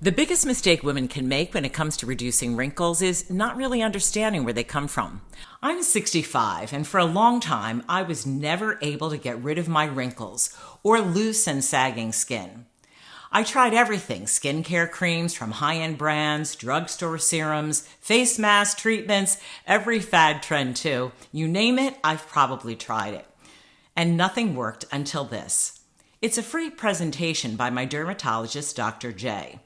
The biggest mistake women can make when it comes to reducing wrinkles is not really understanding where they come from. I'm 65, and for a long time, I was never able to get rid of my wrinkles or loose and sagging skin. I tried everything: skincare creams from high-end brands, drugstore serums, face masks, treatments, every fad trend too. You name it, I've probably tried it. And nothing worked until this. It's a free presentation by my dermatologist, Dr. J.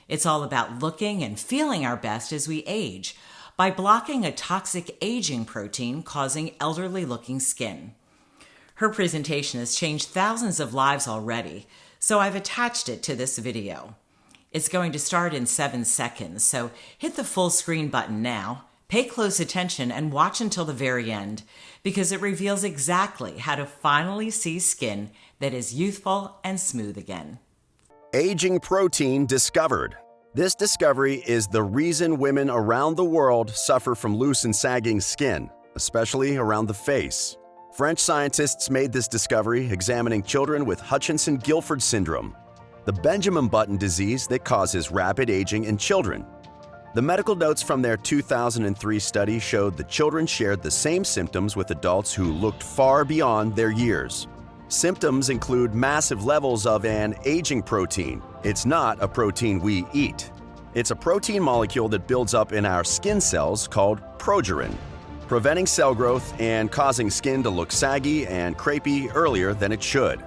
It's all about looking and feeling our best as we age by blocking a toxic aging protein causing elderly-looking skin. Her presentation has changed thousands of lives already, so I've attached it to this video. It's going to start in 7 seconds, so hit the full screen button now, pay close attention, and watch until the very end, because it reveals exactly how to finally see skin that is youthful and smooth again. Aging protein discovered. This discovery is the reason women around the world suffer from loose and sagging skin, especially around the face. French scientists made this discovery examining children with Hutchinson-Gilford syndrome, the Benjamin Button disease that causes rapid aging in children. The medical notes from their 2003 study showed the children shared the same symptoms with adults who looked far beyond their years. Symptoms include massive levels of an aging protein. It's not a protein we eat. It's a protein molecule that builds up in our skin cells called progerin, preventing cell growth and causing skin to look saggy and crepey earlier than it should.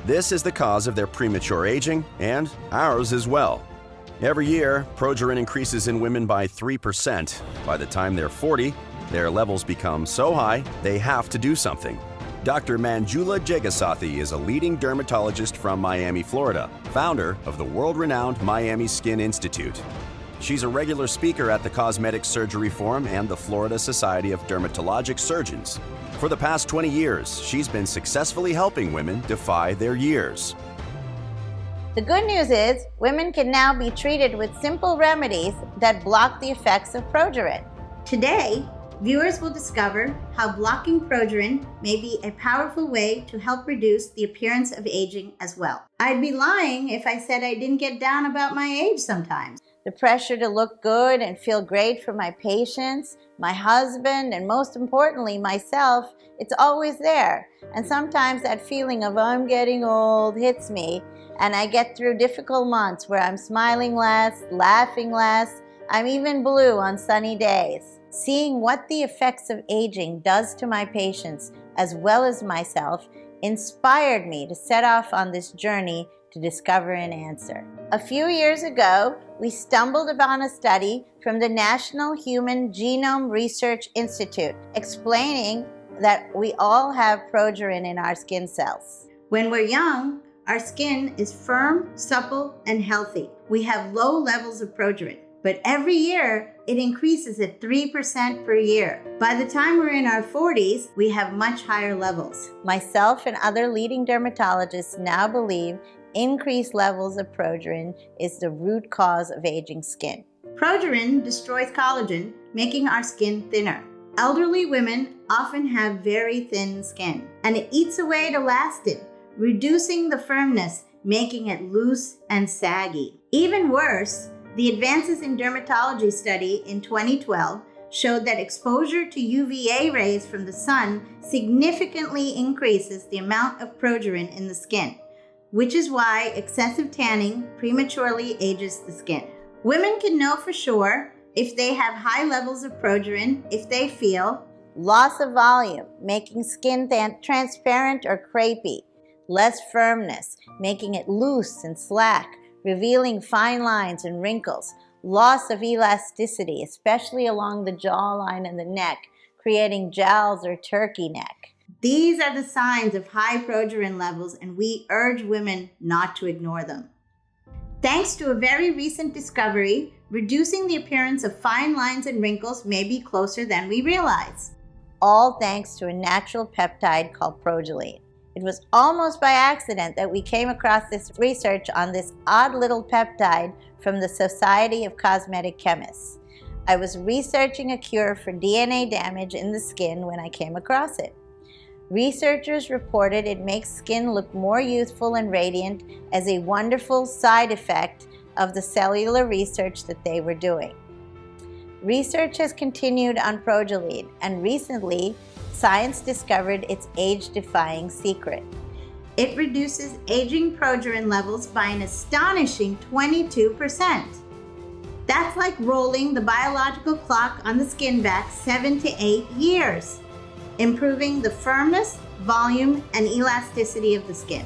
This is the cause of their premature aging, and ours as well. Every year, progerin increases in women by 3%. By the time they're 40, their levels become so high, they have to do something. Dr. Manjula Jegasathy is a leading dermatologist from Miami, Florida, founder of the world-renowned Miami Skin Institute. She's a regular speaker at the Cosmetic Surgery Forum and the Florida Society of Dermatologic Surgeons. For the past 20 years, she's been successfully helping women defy their years. The good news is women can now be treated with simple remedies that block the effects of progerin. Today, viewers will discover how blocking progerin may be a powerful way to help reduce the appearance of aging as well. I'd be lying if I said I didn't get down about my age sometimes. The pressure to look good and feel great for my patients, my husband, and most importantly, myself, it's always there. And sometimes that feeling of I'm getting old hits me, and I get through difficult months where I'm smiling less, laughing less. I'm even blue on sunny days. Seeing what the effects of aging does to my patients as well as myself inspired me to set off on this journey to discover an answer. A few years ago, we stumbled upon a study from the National Human Genome Research Institute explaining that we all have progerin in our skin cells. When we're young, our skin is firm, supple, and healthy. We have low levels of progerin. But every year, it increases at 3% per year. By the time we're in our 40s, we have much higher levels. Myself and other leading dermatologists now believe increased levels of progerin is the root cause of aging skin. Progerin destroys collagen, making our skin thinner. Elderly women often have very thin skin, and it eats away at elastin, reducing the firmness, making it loose and saggy. Even worse, the Advances in Dermatology study in 2012 showed that exposure to UVA rays from the sun significantly increases the amount of progerin in the skin, which is why excessive tanning prematurely ages the skin. Women can know for sure if they have high levels of progerin if they feel loss of volume, making skin transparent or crepey, less firmness, making it loose and slack, revealing fine lines and wrinkles, loss of elasticity, especially along the jawline and the neck, creating jowls or turkey neck. These are the signs of high progerin levels, and we urge women not to ignore them. Thanks to a very recent discovery, reducing the appearance of fine lines and wrinkles may be closer than we realize. All thanks to a natural peptide called Progiline. It was almost by accident that we came across this research on this odd little peptide from the Society of Cosmetic Chemists. I was researching a cure for DNA damage in the skin when I came across it. Researchers reported it makes skin look more youthful and radiant as a wonderful side effect of the cellular research that they were doing. Research has continued on Progyline, and recently, science discovered its age-defying secret. It reduces aging progerin levels by an astonishing 22%. That's like rolling the biological clock on the skin back 7 to 8 years, improving the firmness, volume, and elasticity of the skin.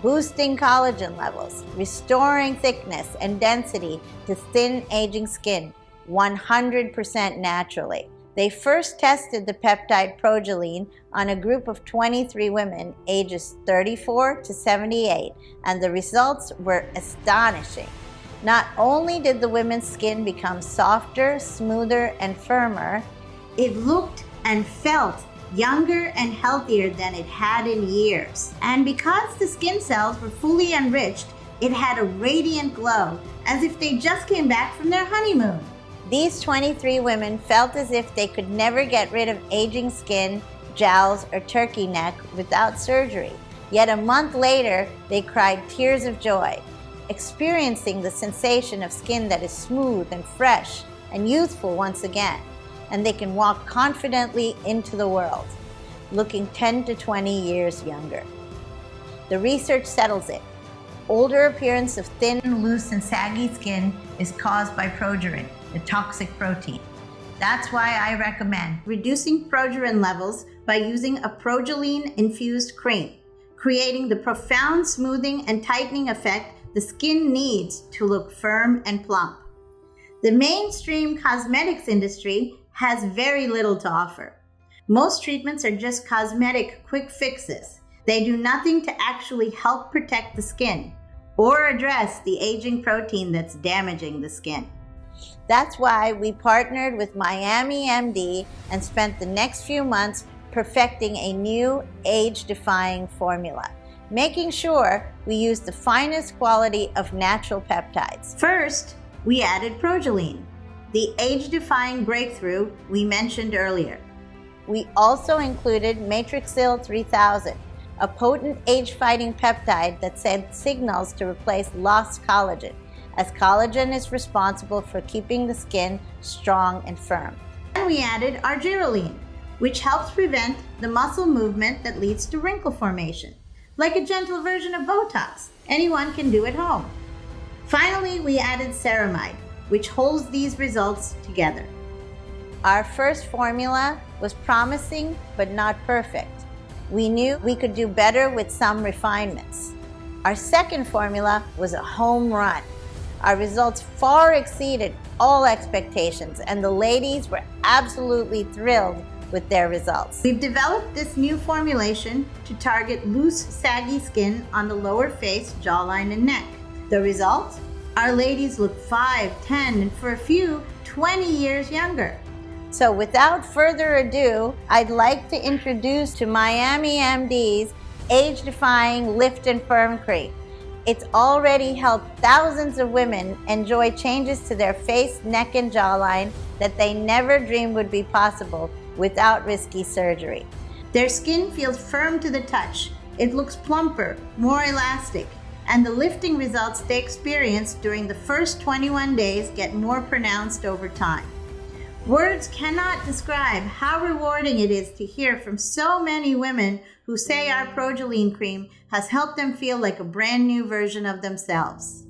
Boosting collagen levels, restoring thickness and density to thin aging skin 100% naturally. They first tested the peptide Progyline on a group of 23 women ages 34 to 78, and the results were astonishing. Not only did the women's skin become softer, smoother, and firmer, it looked and felt younger and healthier than it had in years. And because the skin cells were fully enriched, it had a radiant glow, as if they just came back from their honeymoon. These 23 women felt as if they could never get rid of aging skin, jowls, or turkey neck without surgery. Yet a month later, they cried tears of joy, experiencing the sensation of skin that is smooth and fresh and youthful once again, and they can walk confidently into the world, looking 10 to 20 years younger. The research settles it. Older appearance of thin, loose, and saggy skin is caused by progerin, the toxic protein. That's why I recommend reducing progerin levels by using a Progyline-infused cream, creating the profound smoothing and tightening effect the skin needs to look firm and plump. The mainstream cosmetics industry has very little to offer. Most treatments are just cosmetic quick fixes. They do nothing to actually help protect the skin or address the aging protein that's damaging the skin. That's why we partnered with Miami MD and spent the next few months perfecting a new age-defying formula, making sure we use the finest quality of natural peptides. First, we added Progyline, the age-defying breakthrough we mentioned earlier. We also included Matrixyl 3000, a potent age-fighting peptide that sends signals to replace lost collagen, as collagen is responsible for keeping the skin strong and firm. And we added Argireline, which helps prevent the muscle movement that leads to wrinkle formation, like a gentle version of Botox anyone can do at home. Finally, we added Ceramide, which holds these results together. Our first formula was promising but not perfect. We knew we could do better with some refinements. Our second formula was a home run. Our results far exceeded all expectations, and the ladies were absolutely thrilled with their results. We've developed this new formulation to target loose, saggy skin on the lower face, jawline, and neck. The result? Our ladies look 5, 10, and for a few, 20 years younger. So without further ado, I'd like to introduce to Miami MD's age-defying Lift and Firm Cream. It's already helped thousands of women enjoy changes to their face, neck, and jawline that they never dreamed would be possible without risky surgery. Their skin feels firm to the touch. It looks plumper, more elastic, and the lifting results they experience during the first 21 days get more pronounced over time. Words cannot describe how rewarding it is to hear from so many women who say our Progyline cream has helped them feel like a brand new version of themselves.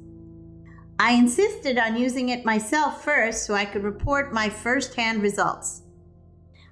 I insisted on using it myself first so I could report my first-hand results.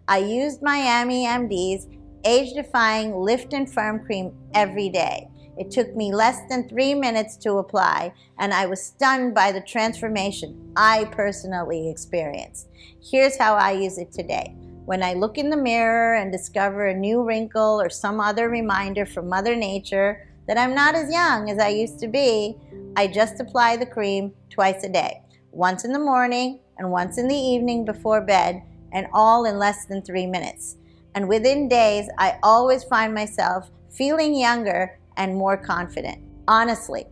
I used Miami MD's age-defying Lift and Firm Cream every day. It took me less than 3 minutes to apply, and I was stunned by the transformation I personally experienced. Here's how I use it today. When I look in the mirror and discover a new wrinkle or some other reminder from Mother Nature that I'm not as young as I used to be, I just apply the cream twice a day, once in the morning and once in the evening before bed, and all in less than 3 minutes. And within days, I always find myself feeling younger and more confident. Honestly,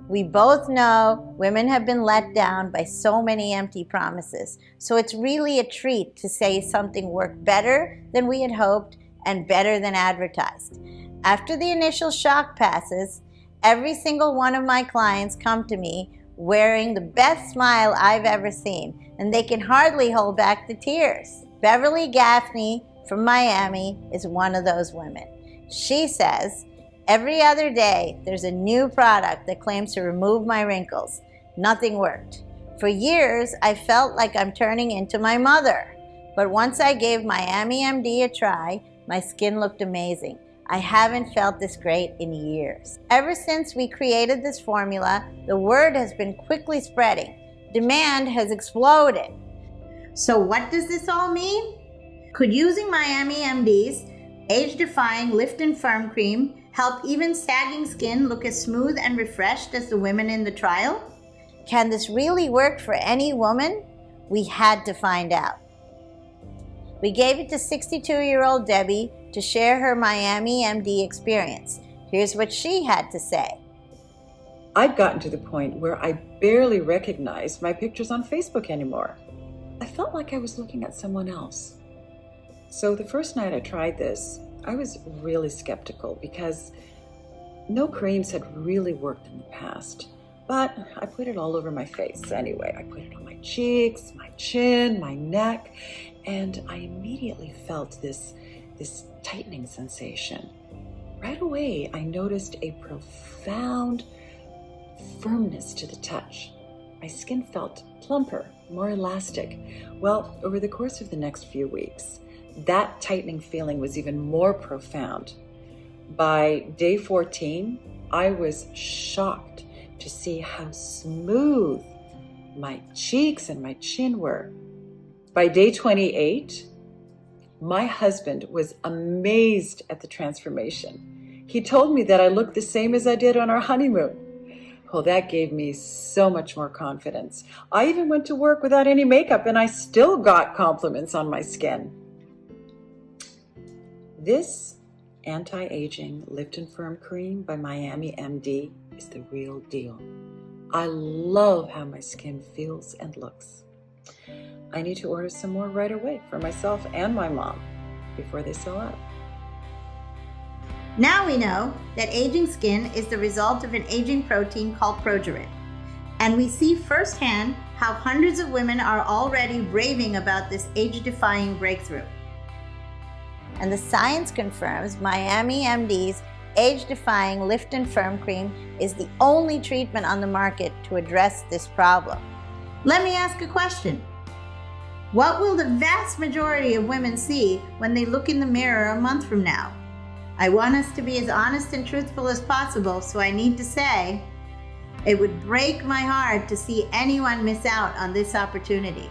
we both know women have been let down by so many empty promises, so it's really a treat to say something worked better than we had hoped and better than advertised. After the initial shock passes Every single one of my clients come to me wearing the best smile I've ever seen, and they can hardly hold back the tears. Beverly Gaffney from Miami is one of those women. She says, every other day there's a new product that claims to remove my wrinkles. Nothing worked. For years, I felt like I'm turning into my mother. But once I gave Miami MD a try, my skin looked amazing. I haven't felt this great in years. Ever since we created this formula, the word has been quickly spreading. Demand has exploded. So what does this all mean? Could using Miami MD's age-defying Lift and Firm Cream help even sagging skin look as smooth and refreshed as the women in the trial? Can this really work for any woman? We had to find out. We gave it to 62-year-old Debbie to share her Miami MD experience. Here's what she had to say. I'd gotten to the point where I barely recognized my pictures on Facebook anymore. I felt like I was looking at someone else. So the first night I tried this, I was really skeptical because no creams had really worked in the past. But I put it all over my face anyway. I put it on my cheeks, my chin, my neck, and I immediately felt this tightening sensation. Right away, I noticed a profound firmness to the touch. My skin felt plumper, more elastic. Well, over the course of the next few weeks, that tightening feeling was even more profound. By day 14, I was shocked to see how smooth my cheeks and my chin were. By day 28, my husband was amazed at the transformation. He told me that I looked the same as I did on our honeymoon. Well, that gave me so much more confidence. I even went to work without any makeup and I still got compliments on my skin. This anti-aging Lift and Firm Cream by Miami MD is the real deal. I love how my skin feels and looks. I need to order some more right away for myself and my mom before they sell out. Now we know that aging skin is the result of an aging protein called progerin. And we see firsthand how hundreds of women are already raving about this age-defying breakthrough. And the science confirms Miami MD's age-defying Lift and Firm Cream is the only treatment on the market to address this problem. Let me ask a question. What will the vast majority of women see when they look in the mirror a month from now? I want us to be as honest and truthful as possible, so I need to say, it would break my heart to see anyone miss out on this opportunity.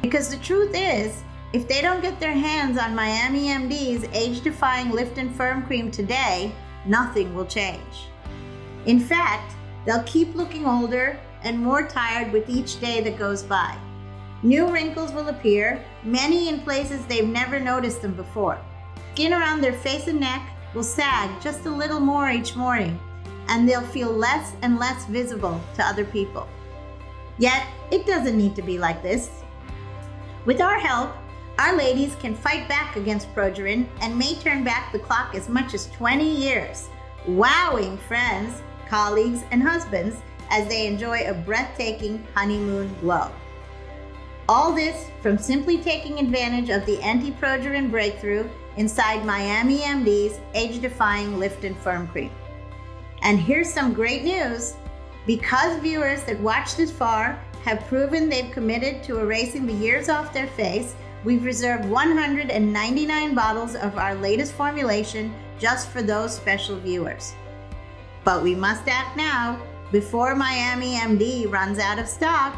Because the truth is, if they don't get their hands on Miami MD's age-defying Lift and Firm Cream today, nothing will change. In fact, they'll keep looking older and more tired with each day that goes by. New wrinkles will appear, many in places they've never noticed them before. Skin around their face and neck will sag just a little more each morning, and they'll feel less and less visible to other people. Yet, it doesn't need to be like this. With our help, our ladies can fight back against progerin and may turn back the clock as much as 20 years, wowing friends, colleagues, and husbands as they enjoy a breathtaking honeymoon glow. All this from simply taking advantage of the anti-progerin breakthrough inside Miami MD's age-defying Lift and Firm Cream. And here's some great news. Because viewers that watched this far have proven they've committed to erasing the years off their face, we've reserved 199 bottles of our latest formulation just for those special viewers. But we must act now before Miami MD runs out of stock.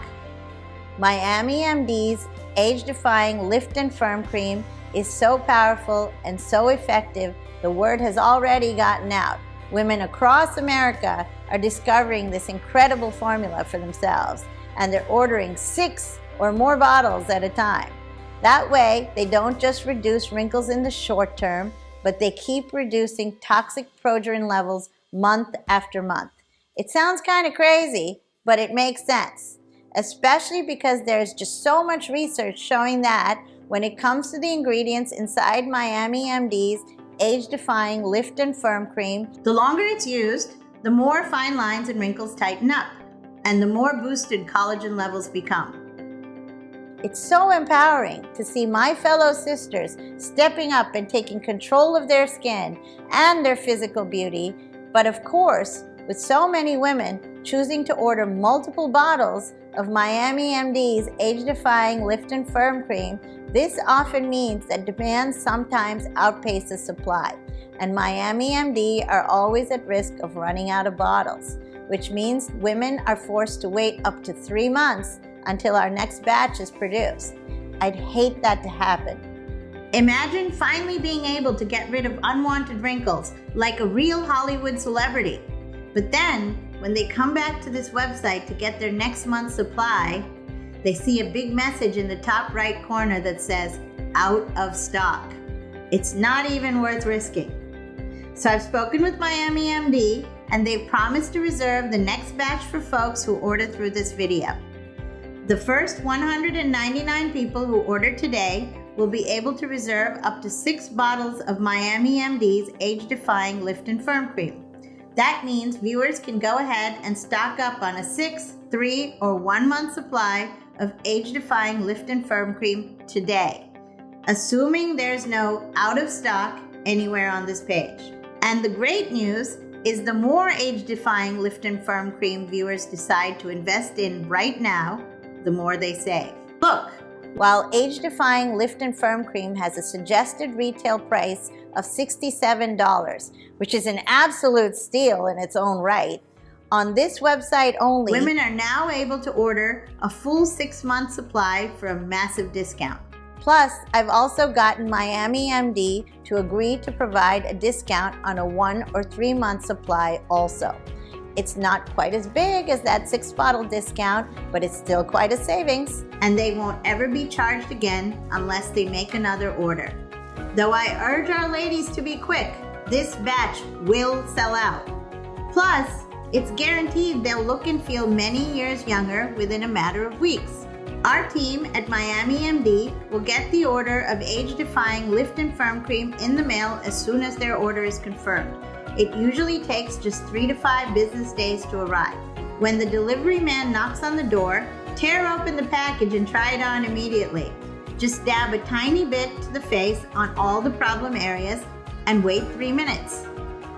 Miami MD's age-defying Lift and Firm Cream is so powerful and so effective, the word has already gotten out. Women across America are discovering this incredible formula for themselves, and they're ordering 6 or more bottles at a time. That way, they don't just reduce wrinkles in the short term, but they keep reducing toxic progerin levels month after month. It sounds kind of crazy, but it makes sense, especially because there's just so much research showing that when it comes to the ingredients inside Miami MD's age-defying Lift and Firm Cream, the longer it's used, the more fine lines and wrinkles tighten up, and the more boosted collagen levels become. It's so empowering to see my fellow sisters stepping up and taking control of their skin and their physical beauty, but of course, with so many women choosing to order multiple bottles of Miami MD's age-defying Lift and Firm Cream, this often means that demand sometimes outpaces supply, and Miami MD are always at risk of running out of bottles, which means women are forced to wait up to 3 months until our next batch is produced. I'd hate that to happen. Imagine finally being able to get rid of unwanted wrinkles like a real Hollywood celebrity. But then, when they come back to this website to get their next month's supply, they see a big message in the top right corner that says, "Out of stock." It's not even worth risking. So I've spoken with Miami MD, and they've promised to reserve the next batch for folks who order through this video. The first 199 people who order today will be able to reserve up to 6 bottles of Miami MD's age-defying Lift and Firm Cream. That means viewers can go ahead and stock up on a 6, 3, or 1 month supply of age-defying Lift and Firm Cream today, assuming there's no out of stock anywhere on this page. And the great news is the more age-defying Lift and Firm Cream viewers decide to invest in right now, the more they save. Look, while age-defying Lift and Firm Cream has a suggested retail price of $67, which is an absolute steal in its own right, on this website only, women are now able to order a full 6-month supply for a massive discount. Plus, I've also gotten Miami MD to agree to provide a discount on a 1 or 3 month supply also. It's not quite as big as that 6-bottle discount, but it's still quite a savings. And they won't ever be charged again unless they make another order. Though I urge our ladies to be quick, this batch will sell out. Plus, it's guaranteed they'll look and feel many years younger within a matter of weeks. Our team at Miami MD will get the order of age-defying Lift and Firm Cream in the mail as soon as their order is confirmed. It usually takes just 3 to 5 business days to arrive. When the delivery man knocks on the door, tear open the package and try it on immediately. Just dab a tiny bit to the face on all the problem areas and wait 3 minutes.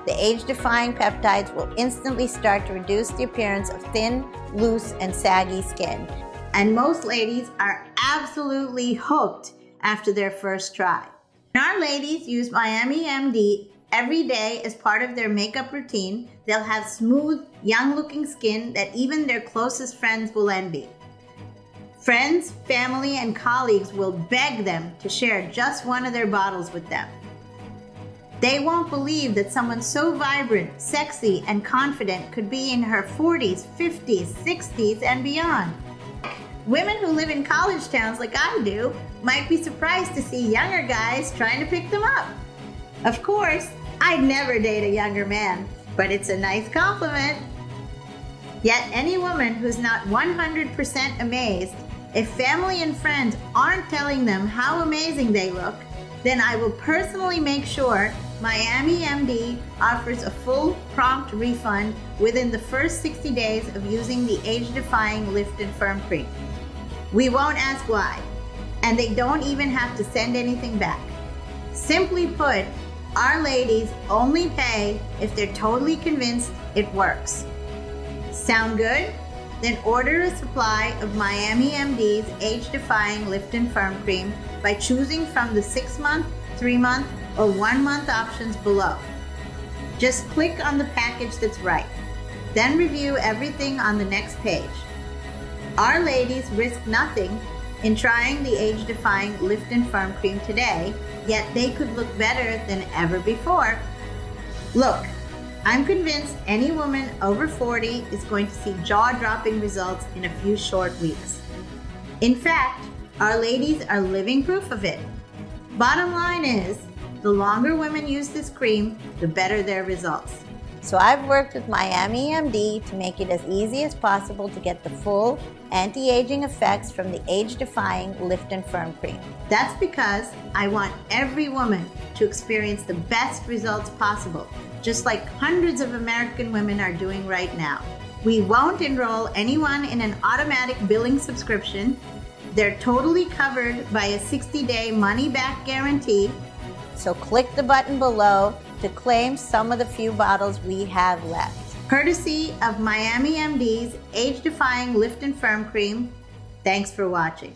The age-defying peptides will instantly start to reduce the appearance of thin, loose, and saggy skin. And most ladies are absolutely hooked after their first try. When our ladies use Miami MD every day as part of their makeup routine, they'll have smooth, young-looking skin that even their closest friends will envy. Friends, family, and colleagues will beg them to share just one of their bottles with them. They won't believe that someone so vibrant, sexy, and confident could be in her 40s, 50s, 60s, and beyond. Women who live in college towns like I do might be surprised to see younger guys trying to pick them up. Of course, I'd never date a younger man, but it's a nice compliment. Yet any woman who's not 100% amazed, if family and friends aren't telling them how amazing they look, then I will personally make sure Miami MD offers a full, prompt refund within the first 60 days of using the age-defying Lift and Firm Cream. We won't ask why, and they don't even have to send anything back. Simply put, our ladies only pay if they're totally convinced it works. Sound good? Then order a supply of Miami MD's age-defying Lift and Firm Cream by choosing from the 6-month, 3-month, or 1-month options below. Just click on the package that's right. Then review everything on the next page. Our ladies risk nothing in trying the age-defying Lift and Firm Cream today, yet they could look better than ever before. Look, I'm convinced any woman over 40 is going to see jaw-dropping results in a few short weeks. In fact, our ladies are living proof of it. Bottom line is, the longer women use this cream, the better their results. So I've worked with Miami MD to make it as easy as possible to get the full anti-aging effects from the age-defying Lift and Firm Cream. That's because I want every woman to experience the best results possible, just like hundreds of American women are doing right now. We won't enroll anyone in an automatic billing subscription. They're totally covered by a 60-day money-back guarantee. So click the button below to claim some of the few bottles we have left. Courtesy of Miami MD's age-defying Lift and Firm Cream. Thanks for watching.